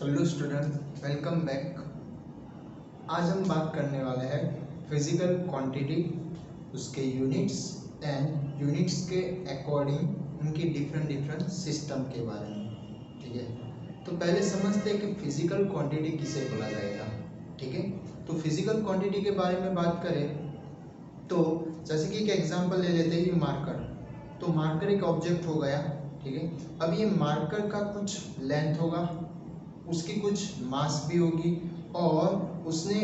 Hello student, welcome back. आज हम बात करने वाले हैं फिजिकल क्वांटिटी, उसके यूनिट्स एंड यूनिट्स के अकॉर्डिंग उनकी डिफरेंट सिस्टम के बारे में। ठीक है, तो पहले समझते हैं कि फिजिकल क्वांटिटी किसे बोला जाएगा। ठीक है, तो फिजिकल क्वांटिटी के बारे में बात करें तो जैसे कि एक एग्जांपल ले लेते हैं, ये मार्कर। तो मार्कर एक ऑब्जेक्ट हो गया। ठीक है, अब ये मार्कर का कुछ लेंथ होगा, उसकी कुछ मास भी होगी और उसने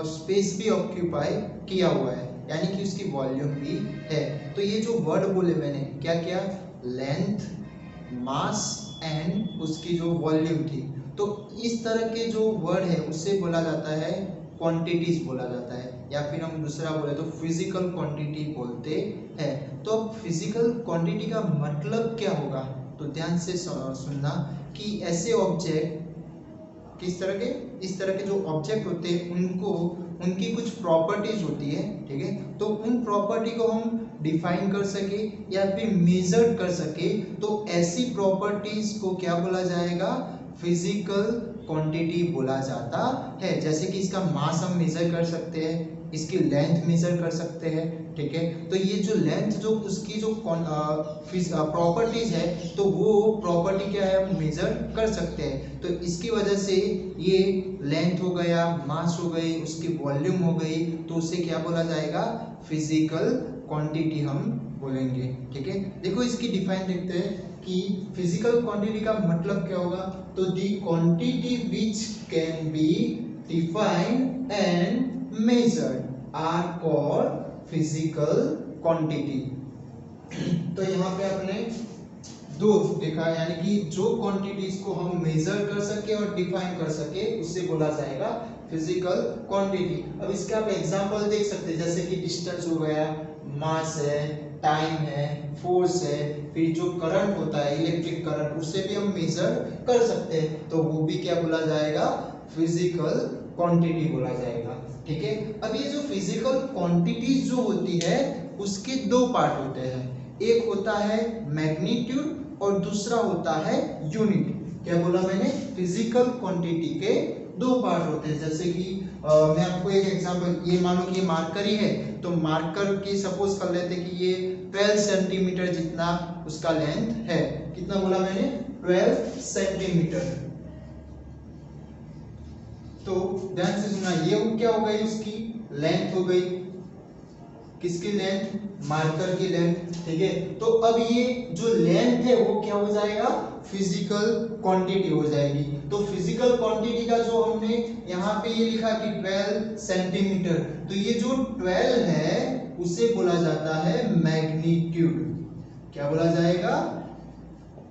स्पेस भी ऑक्यूपाई किया हुआ है, यानी कि उसकी वॉल्यूम भी है। तो ये जो वर्ड बोले मैंने, क्या क्या, लेंथ, मास एंड उसकी जो वॉल्यूम थी, तो इस तरह के जो वर्ड है उससे बोला जाता है क्वांटिटीज बोला जाता है, या फिर हम दूसरा बोले तो फिजिकल क्वांटिटी बोलते हैं। तो अब फिजिकल क्वांटिटी का मतलब क्या होगा, तो ध्यान से सुनना कि ऐसे ऑब्जेक्ट किस तरह के, इस तरह के जो ऑब्जेक्ट होते हैं उनको उनकी कुछ प्रॉपर्टीज होती है। ठीक है, तो उन प्रॉपर्टी को हम डिफाइन कर सके या फिर मेजर कर सके, तो ऐसी प्रॉपर्टीज को क्या बोला जाएगा, फिजिकल क्वांटिटी बोला जाता है। जैसे कि इसका मास हम मेजर कर सकते हैं, इसकी लेंथ मेजर कर सकते हैं। ठीक है, तो ये जो लेंथ, जो उसकी जो प्रॉपर्टीज है, तो वो प्रॉपर्टी क्या है, हम मेजर कर सकते हैं। तो इसकी वजह से ये लेंथ हो गया, मास हो गई, उसकी वॉल्यूम हो गई, तो उसे क्या बोला जाएगा, फिजिकल क्वांटिटी हम बोलेंगे। ठीक है, देखो इसकी डिफाइन देखते हैं कि फिजिकल क्वांटिटी का मतलब क्या होगा। तो the quantity which can be defined and measured are called physical quantity. तो यहाँ पे आपने दो देखा, यानी कि जो क्वांटिटीज को हम मेजर कर सके और डिफाइन कर सके उसे बोला जाएगा फिजिकल क्वांटिटी। अब इसके आप एग्जांपल देख सकते हैं, जैसे कि डिस्टेंस हो गया, मास है, टाइम है, फोर्स है, फिर जो करंट होता है इलेक्ट्रिक करंट, उसे भी हम मेजर कर सकते हैं, तो वो भी क्या बोला जाएगा, फिजिकल क्वांटिटी बोला जाएगा। ठीक है, अब ये जो फिजिकल क्वांटिटीज जो होती है उसके दो पार्ट होते हैं, एक होता है मैग्नीट्यूड और दूसरा होता है यूनिट। क्या बोला मैंने, फिजिकल क्वांटिटी के दो पार्ट होते हैं। जैसे कि मैं आपको एक एग्जांपल, ये मान लो कि ये मार्कर ही है, तो मार्कर की सपोज कर लेते कि ये 12 सेंटीमीटर जितना उसका लेंथ है। कितना बोला मैंने, 12 सेंटीमीटर। तो ध्यान से सुना, ये क्या हो गई, उसकी लेंथ हो गई, किसकी लेंथ, मार्कर की लेंथ। ठीक है, तो अब ये जो लेंथ है वो क्या हो जाएगा, फिजिकल क्वांटिटी हो जाएगी। तो फिजिकल क्वांटिटी का जो हमने यहाँ पे ये लिखा कि 12 सेंटीमीटर, तो ये जो 12 है उसे बोला जाता है मैग्नीट्यूड। क्या बोला जाएगा,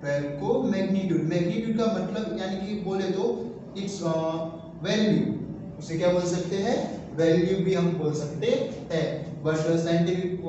12 को मैग्नीट्यूड। मैग्नीट्यूड का मतलब यानी कि बोले तो इट्स वैल्यू, उसे क्या बोल सकते हैं, वैल्यू भी हम बोल सकते हैं, बट साइंटिफिक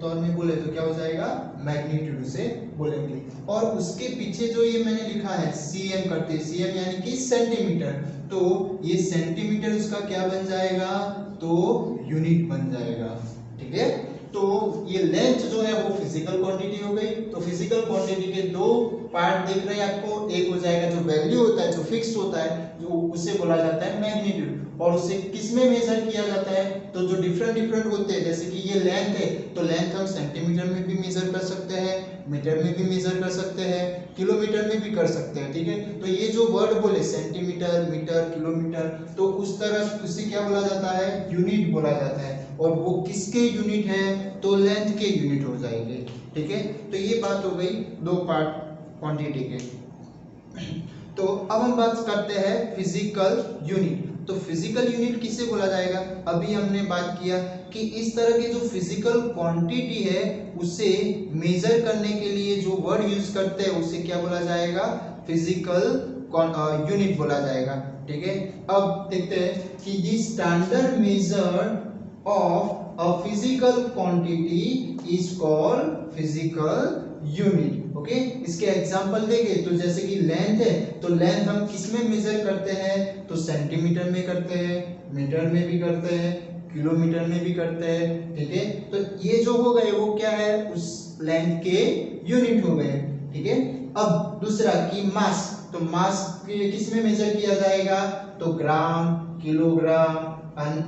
तौर में बोले तो क्या हो जाएगा, मैग्नीट्यूड उसे बोलेंगे। और उसके पीछे जो ये मैंने लिखा है सीएम करते हैं, सीएम यानी कि सेंटीमीटर, तो ये सेंटीमीटर उसका क्या बन जाएगा, तो यूनिट बन जाएगा। ठीक है, तो ये लेंथ जो है वो फिजिकल क्वांटिटी हो गई। तो फिजिकल क्वांटिटी के दो पार्ट दिख रहे हैं आपको, एक हो जाएगा जो वैल्यू होता है, जो फिक्स होता है, जो उसे बोला जाता है मैग्नीट्यूड, और उसे किस में मेजर किया जाता है, तो जो डिफरेंट होते हैं, जैसे कि ये लेंथ है, तो लेंथ हम सेंटीमीटर में भी मेजर कर सकते हैं, मीटर में भी मेजर कर सकते हैं, किलोमीटर में भी कर सकते हैं। ठीक है, तो ये जो वर्ड बोले सेंटीमीटर, मीटर, किलोमीटर, तो उस तरह उसे क्या बोला जाता है, यूनिट बोला जाता है। और वो किसके यूनिट है, तो लेंथ के यूनिट हो जाएंगे। ठीक है, तो ये बात हो गई दो पार्ट क्वांटिटी के। तो अब हम बात करते हैं फिजिकल यूनिट। तो फिजिकल यूनिट किसे बोला जाएगा, अभी हमने बात किया कि इस तरह के जो फिजिकल क्वांटिटी है उसे मेजर करने के लिए जो वर्ड यूज करते हैं उसे क्या बोला जाएगा, फिजिकल यूनिट बोला जाएगा। ठीक है, अब देखते हैं कि the standard major of a physical quantity is called physical unit. Okay, इसके एग्जांपल देंगे तो जैसे कि लेंथ है, तो लेंथ हम किस में मेजर करते हैं, तो सेंटीमीटर में करते हैं, मीटर में भी करते हैं, किलोमीटर में भी करते हैं। ठीक है, तो ये जो हो गए वो क्या है, उस लेंथ के यूनिट हो गए। ठीक है, अब दूसरा कि मास, तो मास किस में मेजर किया जाएगा, तो ग्राम, किलोग्राम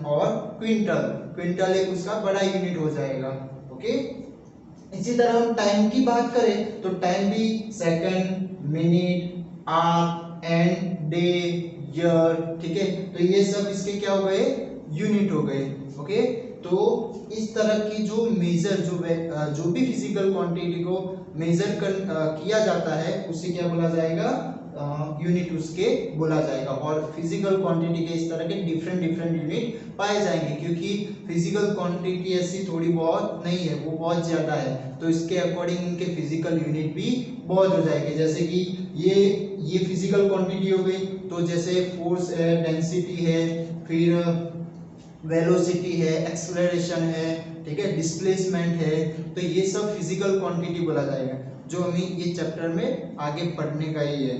और क्विंटल। क्विंटल एक उसका बड़ा यूनिट हो जाएगा। ओके, इसी तरह हम टाइम की बात करें तो टाइम भी second, minute, our and day, year, ठीक है। तो ये सब इसके क्या हो गए, यूनिट हो गए। ओके, तो इस तरह की जो मेजर जो भी फिजिकल क्वांटिटी को मेजर किया जाता है उसे क्या बोला जाएगा, यूनिट उसके बोला जाएगा। और फिजिकल क्वांटिटी के इस तरह के डिफरेंट यूनिट पाए जाएंगे, क्योंकि फिजिकल क्वांटिटी ऐसी थोड़ी बहुत नहीं है, वो बहुत ज्यादा है, तो इसके अकॉर्डिंग इनके फिजिकल यूनिट भी बहुत हो जाएंगे। जैसे कि ये फिजिकल क्वांटिटी हो गई, तो जैसे फोर्स है, डेंसिटी है, फिर वेलोसिटी है, एक्सेलरेशन है, ठीक है, डिस्प्लेसमेंट है, तो ये सब फिजिकल क्वांटिटी बोला जाएगा, जो हमें ये चैप्टर में आगे पढ़ने का ही है।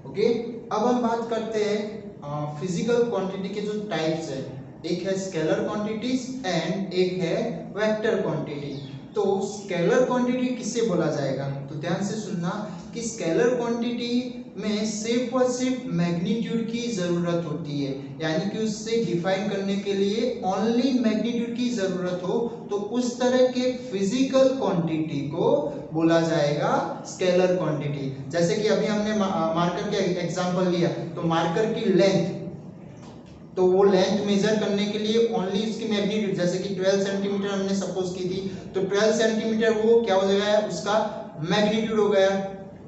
ओके, अब हम बात करते हैं फिजिकल क्वांटिटी के जो टाइप्स है। एक है स्केलर क्वांटिटीज एंड एक है वेक्टर क्वांटिटी। तो स्केलर क्वांटिटी किससे बोला जाएगा, तो ध्यान से सुनना कि स्केलर क्वांटिटी में सिर्फ और सिर्फ मैग्नीट्यूड की जरूरत होती है, यानी कि उससे डिफाइन करने के लिए ओनली मैग्नीट्यूड की जरूरत हो, तो उस तरह के फिजिकल क्वांटिटी को बोला जाएगा स्केलर क्वांटिटी। जैसे कि अभी हमने मार्कर के एग्जांपल लिया, तो मार्कर की लेंथ, तो वो लेंथ मेजर करने के लिए ओनली उसकी मैग्नीट्यूड, जैसे कि 12 सेंटीमीटर हमने सपोज की थी, तो 12 सेंटीमीटर वो क्या हो गया, उसका मैग्नीट्यूड हो गया,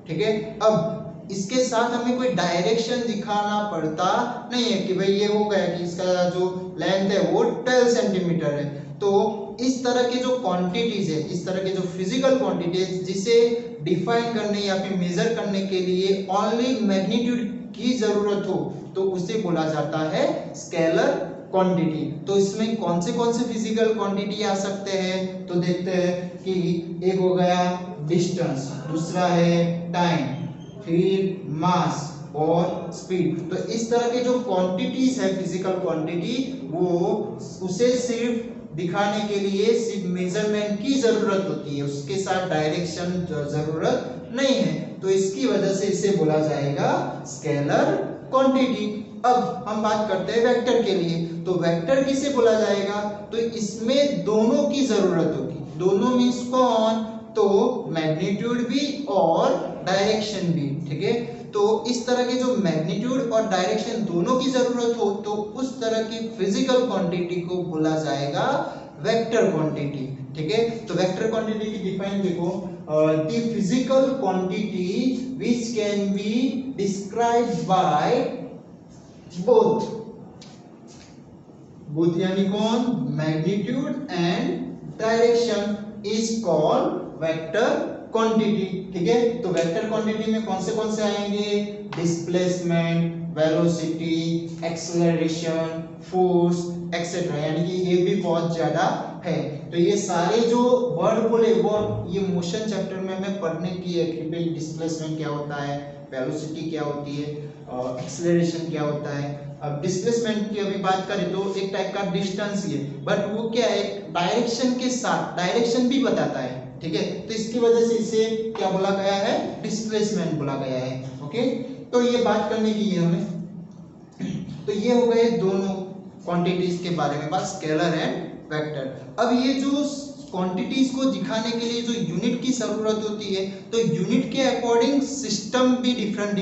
ठीक है। अब इसके साथ हमें कोई डायरेक्शन दिखाना पड़ता नहीं है कि भाई ये हो गया कि इसका जो लेंथ है वो 12 सेंटीमीटर है। तो इस तरह के जो क्वांटिटीज है, इस तरह के जो फिजिकल क्वांटिटीज जिसे डिफाइन करने या फिर मेजर करने के लिए ओनली मैग्नीट्यूड की जरूरत हो, तो उसे बोला जाता है स्केलर क्वांटिटी। तो इसमें कौन से फिजिकल क्वांटिटी आ सकते हैं, तो देखते हैं कि एक हो गया डिस्टेंस, दूसरा है टाइम, फिर मास और स्पीड। तो इस तरह के जो क्वांटिटीज है फिजिकल क्वांटिटी, वो उसे सिर्फ दिखाने के लिए सिर्फ मेजरमेंट की जरूरत होती है, उसके साथ डायरेक्शन जरूरत नहीं है, तो इसकी वजह से इसे बोला जाएगा स्केलर क्वांटिटी। अब हम बात करते हैं वेक्टर के लिए, तो वेक्टर किसे बोला जाएगा, तो इसमें दोनों की जरूरत होगी। दोनों मींस कौन, तो मैग्नीट्यूड भी और डायरेक्शन भी, ठीक है। तो इस तरह के जो मैग्नीट्यूड और डायरेक्शन दोनों की जरूरत हो, तो उस तरह की फिजिकल क्वांटिटी को बोला जाएगा वेक्टर क्वांटिटी, ठीक है। तो वेक्टर क्वांटिटी की डिफाइन देखो, the physical quantity which can be described by both यानी कौन, magnitude and direction is called vector quantity, ठीक है। तो वेक्टर क्वांटिटी में कौन से आएंगे, displacement, velocity, acceleration, force etcetera, यानी कि ये भी बहुत ज्यादा है। तो ये सारे जो वर्ड बोले वो ये मोशन चैप्टर में हमें पढ़ने की है कि भाई डिस्प्लेसमेंट क्या होता है, वेलोसिटी क्या होती है, एक्सेलरेशन क्या होता है। अब डिस्प्लेसमेंट की अभी बात करें तो एक टाइप का डिस्टेंस ही है, बट वो क्या है, डायरेक्शन के साथ डायरेक्शन भी बताता है, ठीक है। तो इसकी वजह से इसे क्या बोला गया है, डिस्प्लेसमेंट बोला गया है। ओके, तो ये बात करने की है हमें। तो ये हो गए दोनों क्वांटिटीज के बारे में बात, स्केलर एंड वेक्टर। अब ये जो क्वांटिटीज को दिखाने के लिए जो यूनिट की जरूरत होती है, तो यूनिट के अकॉर्डिंग सिस्टम भी डिफरेंट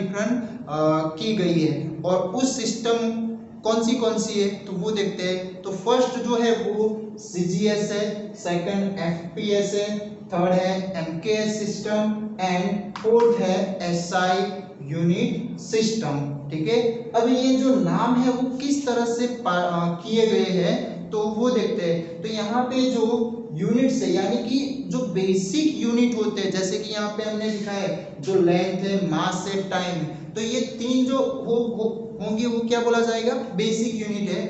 की गई है, और उस सिस्टम कौन सी है, तो वो देखते हैं। तो फर्स्ट जो है वो सीजीएस है, सेकंड एफपीएस है, थर्ड है एमकेएस सिस्टम एंड फोर्थ है एसआई यूनिट सिस्टम, ठीक है। अब ये जो नाम है वो किस तरह से किए गए हैं, तो वो देखते हैं। तो यहाँ पे जो यूनिट्स है, यानी कि जो बेसिक यूनिट होते हैं, जैसे कि यहाँ पे हमने लिखा है जो लेंथ है, मास है, टाइम, तो ये तीन जो होंगे वो क्या बोला जाएगा, बेसिक यूनिट है।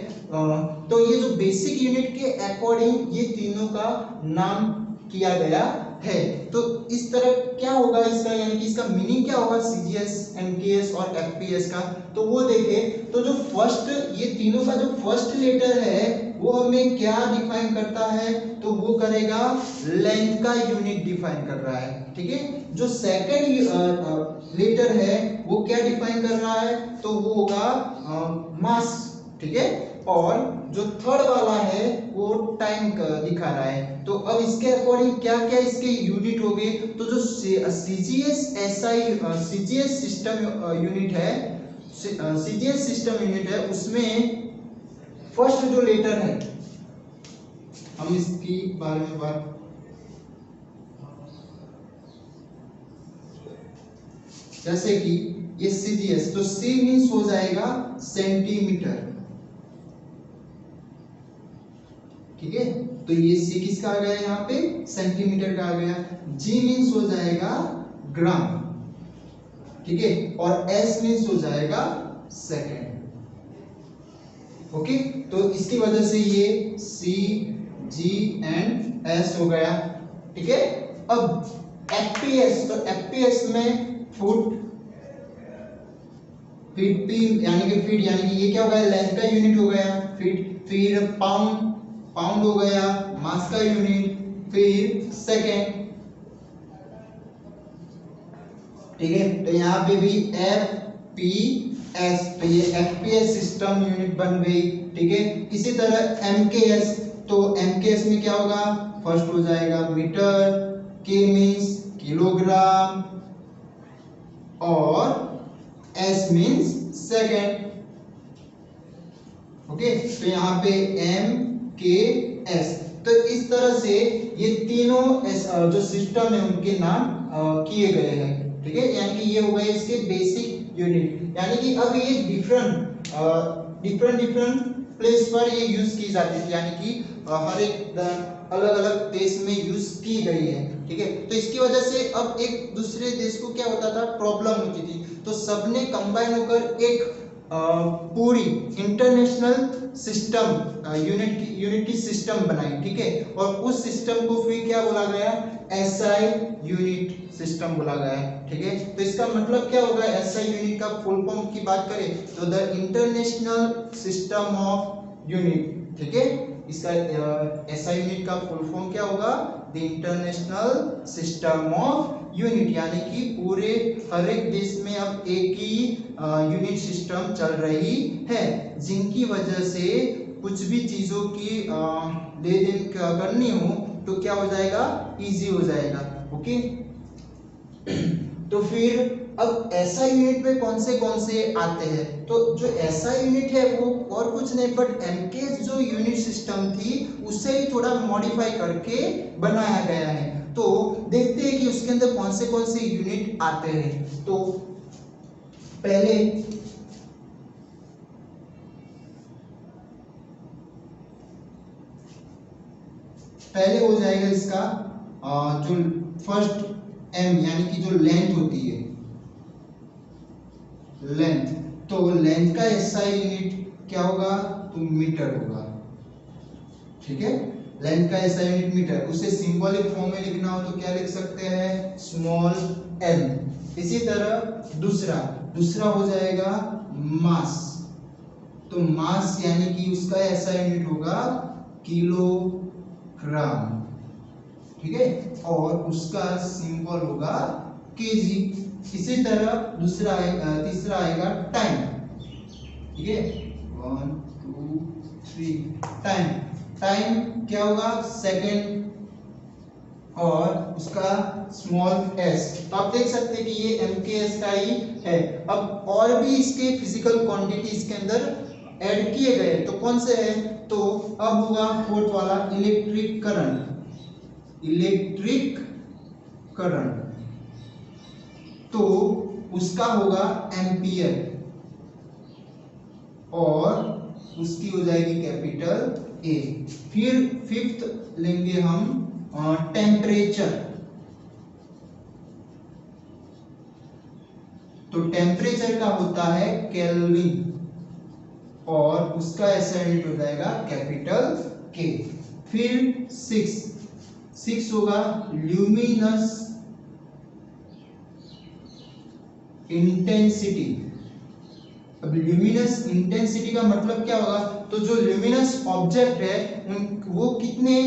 तो ये जो बेसिक यूनिट के अकॉर्डिंग ये तीनों का नाम किया गया है। तो इस तरह क्या होगा इसका, यानी कि इसका मीनिंग क्या होगा सीजीएस, एमकेएस और एफपीएस का, तो वो देखें। तो जो फर्स्ट, ये तीनों का जो फर्स्ट लेटर है वो हमें क्या डिफाइन करता है, तो वो करेगा लेंथ का यूनिट डिफाइन कर रहा है, ठीक है। जो सेकंड लेटर है वो क्या डिफाइन कर रहा है, तो वो होगा मास, ठीक है। और जो थर्ड वाला है वो टाइम दिखा रहा है। तो अब इसके अकॉर्डिंग क्या क्या इसके यूनिट हो गए, तो जो सीजीएस सिस्टम यूनिट है, सीजीएस सिस्टम यूनिट है, उसमें फर्स्ट जो लेटर है, हम इसकी बारे में बात, जैसे कि ये सीजीएस, तो सी मीन्स हो जाएगा सेंटीमीटर, ठीक है। तो ये सी किसका आ गया यहाँ पे, सेंटीमीटर का आ गया। जी मीन्स हो जाएगा ग्राम, ठीक है। और एस मीन्स हो जाएगा सेकेंड, ओके। तो इसकी वजह से ये सी जी एंड एस हो गया, ठीक है। अब एफपीएस, तो एफपीएस में फुट, फीट पी यानी कि फीट, यानी कि ये क्या हो गया, लेंथ का यूनिट हो गया फीट। फिर पाउंड, पाउंड हो गया मास का यूनिट। फिर सेकेंड, ठीक है। तो यहाँ पे भी एफ पी एस, तो ये एफपीएस सिस्टम यूनिट बन गई, ठीक है। इसी तरह एमकेएस, तो एमकेएस में क्या होगा, फर्स्ट हो जाएगा मीटर, के मीन्स किलोग्राम, और एस मीन्स सेकेंड, ओके। तो यहाँ पे एम के एस, तो इस तरह से ये तीनों जो सिस्टम है उनके नाम किए गए हैं, ठीक है। यानी कि ये हो गए इसके बेसिक यूनिट, यानी कि अब ये डिफरेंट प्लेस पर ये यूज की जाती थी, यानी कि हर एक अलग अलग देश में यूज की गई है, ठीक है। तो इसकी वजह से अब एक दूसरे देश को क्या होता था, प्रॉब्लम होती थी, तो सबने कंबाइन होकर एक पूरी इंटरनेशनल सिस्टम यूनिटी सिस्टम बनाई, ठीक है। और उस सिस्टम को फिर क्या बोला गया, एसआई यूनिट सिस्टम बोला गया, ठीक है। तो इसका मतलब क्या होगा, एसआई यूनिट का फुल फॉर्म की बात करें तो the international system of unit, ठीक है। इसका एसआई यूनिट का फुल फॉर्म क्या होगा, the international system of unit, यानी कि पूरे हर एक देश में अब एक ही यूनिट सिस्टम चल रही है, जिनकी वजह से कुछ भी चीजों की लेन देन करनी हो तो क्या हो जाएगा, इजी हो जाएगा, ओके। तो फिर अब एसआई यूनिट में कौन से आते हैं, तो जो एसआई यूनिट है वो और कुछ नहीं बट एमकेएस जो यूनिट सिस्टम थी उससे ही थोड़ा मॉडिफाई करके बनाया गया है। तो देखते हैं कि उसके अंदर कौन से यूनिट आते हैं। तो पहले हो जाएगा इसका जो फर्स्ट एम, यानी कि जो लेंथ होती है, लेंथ, तो लेंथ का एसआई यूनिट क्या होगा, तो मीटर होगा, ठीक है। लेंथ का एसआई यूनिट मीटर, उसे सिंबॉलिक फॉर्म में लिखना हो तो क्या लिख सकते हैं, स्मॉल एम। इसी तरह दूसरा हो जाएगा मास, तो मास यानी कि उसका एसआई यूनिट होगा किलोग्राम, ठीक है। और उसका सिंबल होगा केजी। इसी तरह तीसरा आएगा टाइम, ठीक है, 1 2 3 टाइम क्या होगा, सेकेंड, और उसका स्मॉल एस। तो आप देख सकते हैं कि ये एमकेएस का ही है। अब और भी इसके फिजिकल क्वांटिटी इसके अंदर ऐड किए गए, तो कौन से है, तो अब होगा फोर्थ वाला इलेक्ट्रिक करंट, तो उसका होगा एम्पियर, और उसकी हो जाएगी कैपिटल ए। फिर फिफ्थ लेंगे हम टेम्परेचर, तो टेम्परेचर का होता है केल्विन, और उसका ऐसा यूनिट हो जाएगा कैपिटल के। फिर सिक्स होगा ल्यूमिनस इंटेंसिटी। अब ल्यूमिनस इंटेंसिटी का मतलब क्या होगा, तो जो ल्यूमिनस ऑब्जेक्ट है वो कितने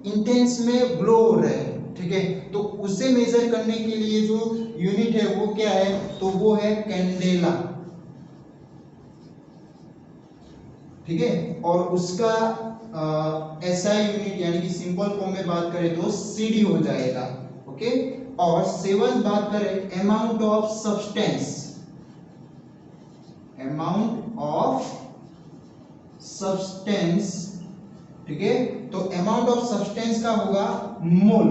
इंटेंस में ग्लो हो रहे हैं, ठीक है। तो उसे मेजर करने के लिए जो यूनिट है वो क्या है, तो वो है कैंडेला, ठीक है। और उसका एसआई यूनिट यानी कि सिंपल फॉर्म में बात करें तो सीडी हो जाएगा, ओके। और सेवन बात करें amount of substance, amount of substance, ठीक है। तो अमाउंट ऑफ सब्सटेंस का होगा मोल,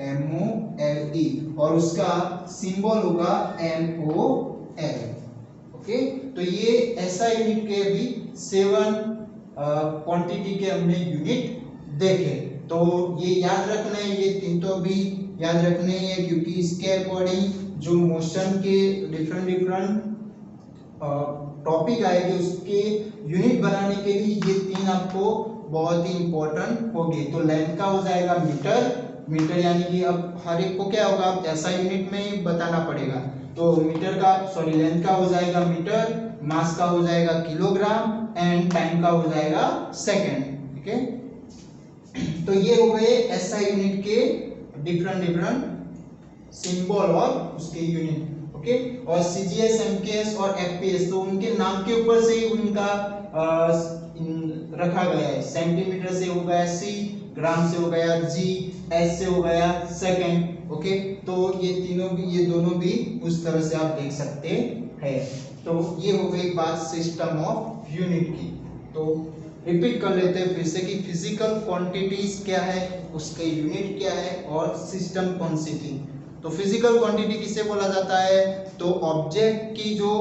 MOLE, और उसका सिंबल होगा MOL, ओके। तो ये ऐसा यूनिट के भी 7 क्वांटिटी के हमने यूनिट देखे। तो ये याद रखना है, ये 3 तो अभी याद रखने ही है, क्योंकि इसके अकॉर्डिंग जो मोशन के डिफरेंट टॉपिक आएंगे उसके यूनिट बनाने के लिए ये 3 आपको बहुत ही इंपॉर्टेंट होगी। तो लेंथ का हो जाएगा मीटर यानी कि अब हर एक को क्या होगा, ऐसा यूनिट में ही बताना पड़ेगा। तो मीटर का लेंथ का हो जाएगा मीटर, मास का हो जाएगा किलोग्राम, एंड टाइम का हो जाएगा सेकंड, ठीक है। तो ये हो गए एसआई यूनिट के डिफरेंट सिंबल और उसके यूनिट, ओके। और सीजीएस, एमकेएस और एफपीएस तो उनके नाम के ऊपर से ही उनका रखा गया है। सेंटीमीटर से हो गया सी, ग्राम से हो गया जी, एस से हो गया सेकंड, ओके। तो ये दोनों भी उस तरह से आप देख सकते हैं। तो ये हो गई बात सिस्टम ऑफ यूनिट की। तो रिपीट कर लेते हैं फिर से कि फिजिकल क्वांटिटीज क्या है, उसके यूनिट क्या है और सिस्टम कौन सी थी। तो फिजिकल क्वांटिटी किसे बोला जाता है, तो ऑब्जेक्ट की जो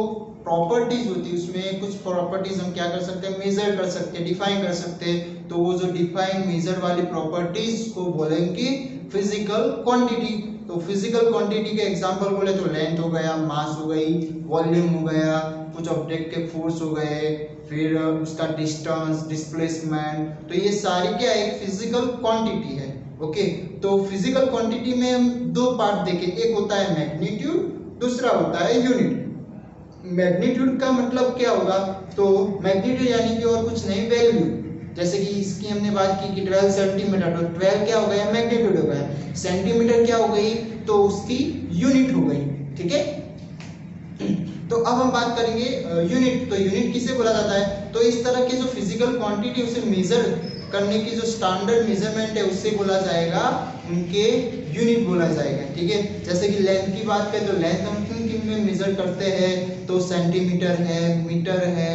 प्रॉपर्टीज होती है उसमें कुछ प्रॉपर्टीज हम क्या कर सकते हैं, मेजर कर सकते हैं, डिफाइन कर सकते हैं। तो वो जो डिफाइन मेजर वाली प्रॉपर्टीज को बोलेंगे फिजिकल क्वांटिटी। तो फिजिकल क्वांटिटी के एग्जांपल बोले तो लेंथ हो गया, मास हो गई, वॉल्यूम हो गया, कुछ ऑब्जेक्ट के फोर्स हो गए, फिर उसका डिस्टेंस, डिस्प्लेसमेंट। तो ये सारी क्या है, फिजिकल क्वांटिटी है, ओके। तो फिजिकल क्वांटिटी में हम 2 पार्ट देखें, एक होता है मैग्नीट्यूड, दूसरा होता है यूनिट। मैग्नीट्यूड का मतलब क्या होगा, तो मैग्नीट्यूड यानी कि और कुछ नहीं, वैल्यू। जैसे कि इसकी हमने बात की कि 12 सेंटीमीटर, तो 12 क्या हो गया, मैग्नीट्यूड हो गया। सेंटीमीटर क्या हो गई, तो उसकी यूनिट हो गई, ठीक है। तो अब हम बात करेंगे यूनिट। तो यूनिट किसे बोला जाता है, तो इस तरह के जो फिजिकल क्वांटिटी उसे मेजर करने की जो स्टैंडर्ड मेजरमेंट है उससे बोला जाएगा, उनके यूनिट बोला जाएगा, ठीक है। जैसे कि लेंथ की बात करें तो लेंथ हम किन में मेजर करते हैं, तो सेंटीमीटर है, मीटर है,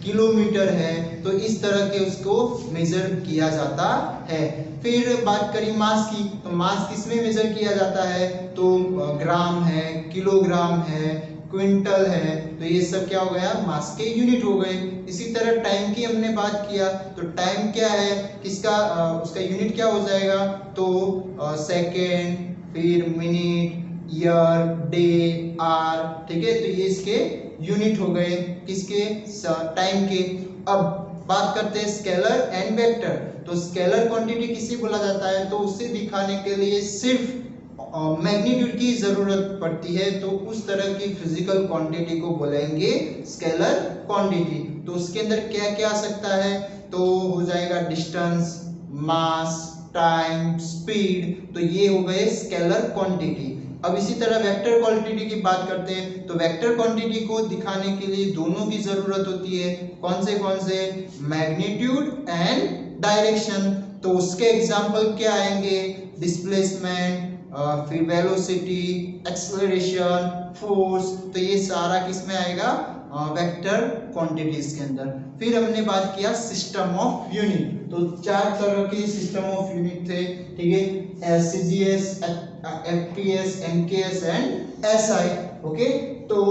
किलोमीटर है। तो इस तरह के उसको मेजर किया जाता है। फिर बात करें मास की, तो मास किस में मेजर किया जाता है, तो ग्राम है, किलोग्राम है, क्विंटल है। तो ये सब क्या हो गया, मास के यूनिट हो गए। इसी तरह टाइम की हमने बात किया, तो टाइम क्या है, किसका उसका यूनिट क्या हो जाएगा, तो सेकेंड, फिर मिनट, ईयर, डे, आवर, ठीक है। तो ये इसके यूनिट हो गए, किसके, टाइम के। अब बात करते हैं स्केलर एंड वेक्टर। तो स्केलर क्वांटिटी किसे बोला जाता है, तो उसे दिखाने के लिए सिर्फ मैग्नीट्यूड की जरूरत पड़ती है, तो उस तरह की फिजिकल क्वांटिटी को बोलेंगे स्केलर क्वांटिटी। तो उसके अंदर क्या क्या आ सकता है, तो हो जाएगा डिस्टेंस, मास, टाइम, स्पीड। तो ये हो गए स्केलर क्वांटिटी। अब इसी तरह वेक्टर क्वांटिटी की बात करते हैं, तो वेक्टर क्वांटिटी को दिखाने के लिए दोनों की जरूरत होती है। कौन से, मैग्नीट्यूड एंड डायरेक्शन। तो उसके एग्जांपल क्या आएंगे, डिस्प्लेसमेंट, फिर वेलोसिटी, एक्सेलरेशन, फोर्स। तो ये सारा किस में आएगा, वेक्टर क्वांटिटीज के अंदर। फिर हमने बात किया सिस्टम ऑफ यूनिट। तो 4 तरह के सिस्टम ऑफ यूनिट थे, ठीक है, CGS, FPS, MKS and SI, okay. तो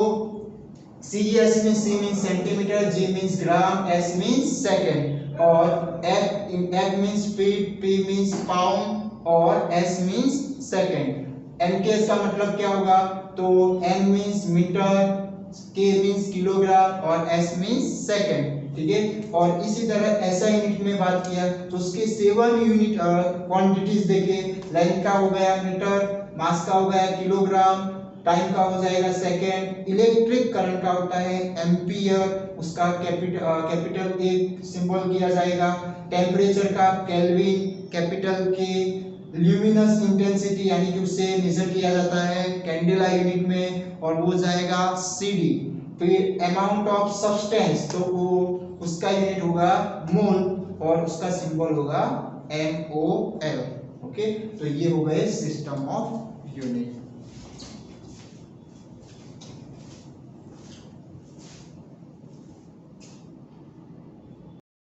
सीजीएस में C means centimetre, G means gram, S means second, और F means feet, P means pound और एस मींस सेकंड। एमकेएस का मतलब क्या होगा, तो M means metre, K means kilogram और एस मींस सेकंड, ठीक है। और इसी तरह ऐसा यूनिट में बात किया तो उसके 7 यूनिट क्वांटिटीज देखे। लेंथ का हो गया मीटर, मास का हो गया किलोग्राम, टाइम का हो जाएगा सेकंड, इलेक्ट्रिक करंट का होता है एम्पियर, उसका कैपिटल ए सिंबल किया जाएगा, टेम्परेचर का केल्विन, कैपिटल के, ल्यूमिनस इंटेंसिटी यानी कि उससे मेजर किया जाता है कैंडेला यूनिट में, और वो जाएगा CD। फिर अमाउंट ऑफ सब्सटेंस, तो वो उसका यूनिट होगा मोल और उसका सिंबल होगा MOL। ओके, तो ये हो गए सिस्टम ऑफ यूनिट।